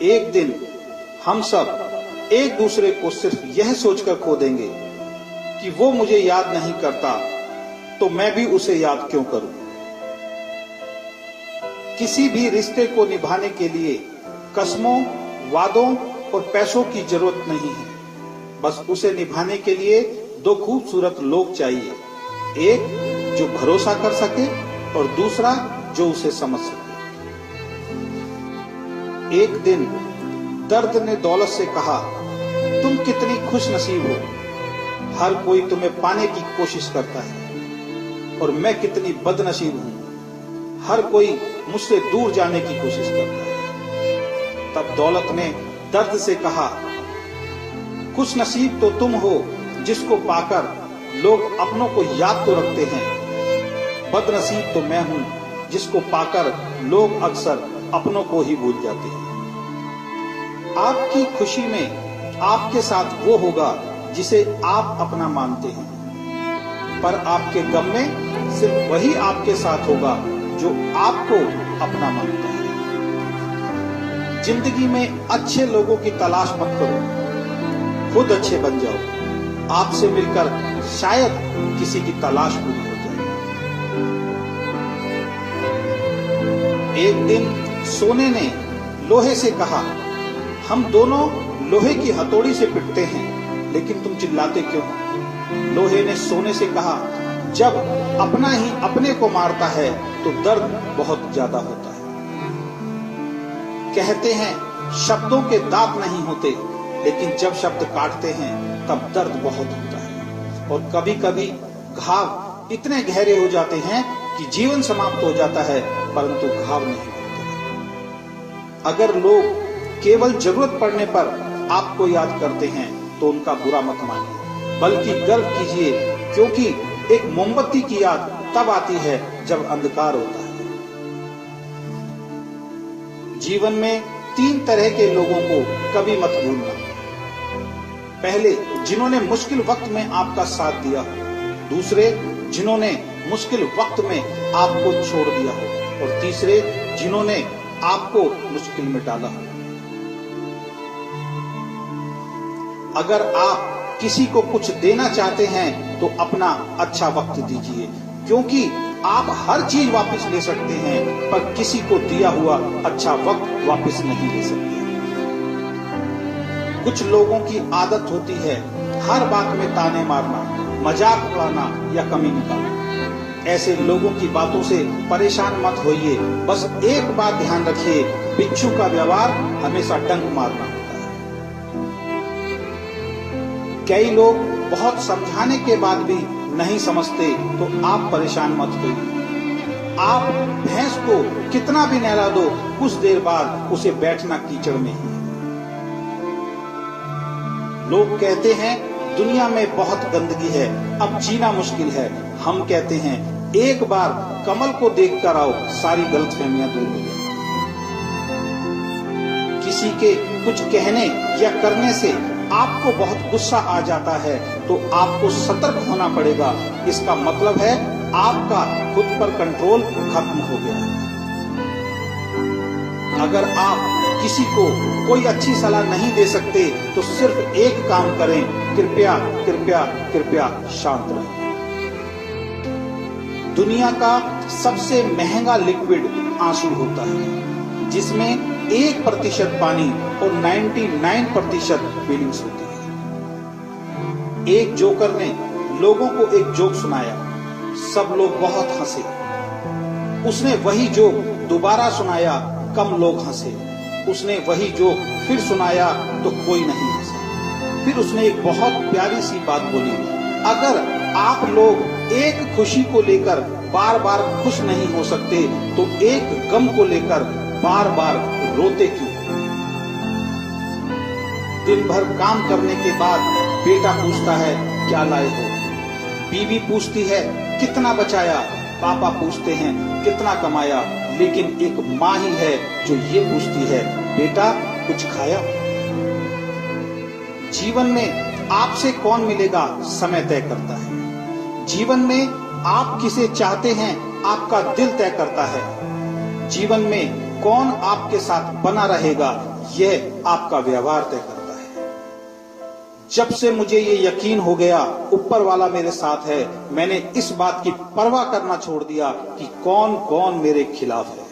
एक दिन हम सब एक दूसरे को सिर्फ यह सोचकर खो देंगे कि वो मुझे याद नहीं करता तो मैं भी उसे याद क्यों करूं। किसी भी रिश्ते को निभाने के लिए कसमों, वादों और पैसों की जरूरत नहीं है। बस उसे निभाने के लिए दो खूबसूरत लोग चाहिए, एक जो भरोसा कर सके और दूसरा जो उसे समझ सके। एक दिन दर्द ने दौलत से कहा, तुम कितनी खुश नसीब हो, हर कोई तुम्हें पाने की कोशिश करता है और मैं कितनी बदनसीब हूं, हर कोई मुझसे दूर जाने की कोशिश करता है। तब दौलत ने दर्द से कहा, खुश नसीब तो तुम हो जिसको पाकर लोग अपनों को याद तो रखते हैं, बदनसीब तो मैं हूं जिसको पाकर लोग अक्सर अपनों को ही भूल जाते हैं। आपकी खुशी में आपके साथ वो होगा जिसे आप अपना मानते हैं, पर आपके गम में सिर्फ वही आपके साथ होगा जो आपको अपना मानता है। जिंदगी में अच्छे लोगों की तलाश मत करो, खुद अच्छे बन जाओ। आपसे मिलकर शायद किसी की तलाश पूरी हो जाए। एक दिन सोने ने लोहे से कहा, हम दोनों लोहे की हथौड़ी से पिटते हैं, लेकिन तुम चिल्लाते क्यों? लोहे ने सोने से कहा, जब अपना ही अपने को मारता है तो दर्द बहुत ज्यादा होता है। कहते हैं शब्दों के दांत नहीं होते, लेकिन जब शब्द काटते हैं तब दर्द बहुत होता है। और कभी कभी घाव इतने गहरे हो जाते हैं कि जीवन समाप्त हो जाता है, परंतु घाव नहीं होते। अगर लोग केवल जरूरत पड़ने पर आपको याद करते हैं तो उनका बुरा मत मानिए, बल्कि गर्व कीजिए, क्योंकि एक मोमबत्ती की याद तब आती है जब अंधकार होता है। जीवन में 3 तरह के लोगों को कभी मत भूलना। पहले, जिन्होंने मुश्किल वक्त में आपका साथ दिया हो। दूसरे, जिन्होंने मुश्किल वक्त में आपको छोड़ दिया हो। और तीसरे, जिन्होंने आपको मुश्किल में डाला हो। अगर आप किसी को कुछ देना चाहते हैं तो अपना अच्छा वक्त दीजिए, क्योंकि आप हर चीज वापस ले सकते हैं, पर किसी को दिया हुआ अच्छा वक्त वापस नहीं ले सकते। कुछ लोगों की आदत होती है हर बात में ताने मारना, मजाक उड़ाना या कमी निकालना। ऐसे लोगों की बातों से परेशान मत होइए। बस एक बात ध्यान रखिए, बिच्छू का व्यवहार हमेशा डंक मारना होता है। कई लोग बहुत समझाने के बाद भी नहीं समझते, तो आप परेशान मत होइए। आप भैंस को कितना भी नहला दो, कुछ देर बाद उसे बैठना कीचड़ में ही है। लोग कहते हैं दुनिया में बहुत गंदगी है, अब जीना मुश्किल है। हम कहते हैं एक बार कमल को देख कर आओ, सारी गलतफहमियां दूर हो जाएंगी। किसी के कुछ कहने या करने से आपको बहुत गुस्सा आ जाता है तो आपको सतर्क होना पड़ेगा। इसका मतलब है आपका खुद पर कंट्रोल खत्म हो गया है। अगर आप किसी को कोई अच्छी सलाह नहीं दे सकते तो सिर्फ एक काम करें, कृपया कृपया कृपया शांत रहें। दुनिया का सबसे महंगा लिक्विड आंसू होता है, जिसमें 1% पानी और 99% फीलिंग्स होती है। एक जोकर ने लोगों को एक जोक सुनाया, सब लोग बहुत हंसे। उसने वही जोक दोबारा सुनाया, कम लोग हंसे। उसने वही जोक फिर सुनाया तो कोई नहीं हंसा। फिर उसने एक बहुत प्यारी सी बात बोली, अगर आप लोग एक खुशी को लेकर बार बार खुश नहीं हो सकते तो एक गम को लेकर बार बार रोते क्यों? दिन भर काम करने के बाद बेटा पूछता है क्या लाए हो, बीवी पूछती है कितना बचाया, पापा पूछते हैं कितना कमाया, लेकिन एक माँ ही है जो ये पूछती है बेटा कुछ खाया? जीवन में आपसे कौन मिलेगा समय तय करता है। जीवन में आप किसे चाहते हैं आपका दिल तय करता है। जीवन में कौन आपके साथ बना रहेगा यह आपका व्यवहार तय करता है। जब से मुझे ये यकीन हो गया ऊपर वाला मेरे साथ है, मैंने इस बात की परवाह करना छोड़ दिया कि कौन कौन मेरे खिलाफ है।